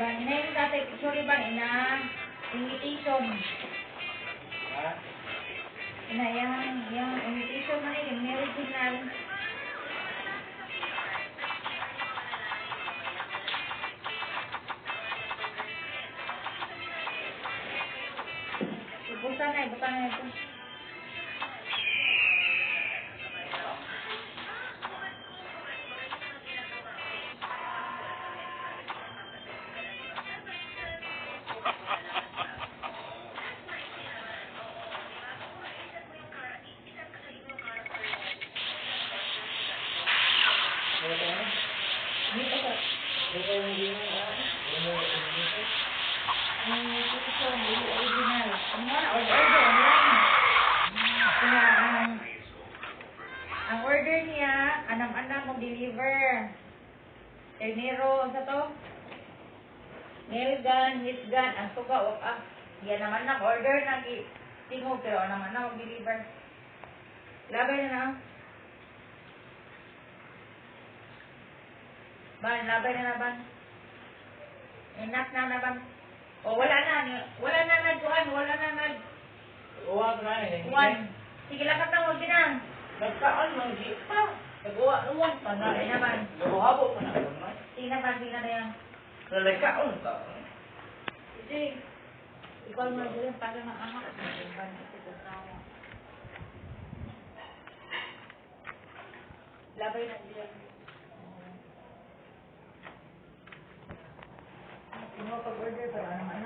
ina yung tatay, sorry ba, ina, invitation. Ha? Ina, yung invitation mo na yung original. Ibutan na ito. Dito sa invitation, original. Ano na, order online. Kaya ang order niya, anam-anam mag-deliver. Ternero, sa to? Nail gun, hit gun, ang suka, yan naman na, order na, tingog, pero anam-anam mag-deliver. Labay na na. Ban, labay na ban. Enough na ban. O, wala na nagkuhan, wala na nag... Uwag na eh. One. Sige, lakat na, huwag na. Nagkaan lang di pa. Nagawa naman pa na. Ay naman. Luhabo pa na naman. Sige na yan. Nalagkaon ka. Sige. Ikaw mo na dyan, para na anak. Labay na dyan. Pag-order para naman.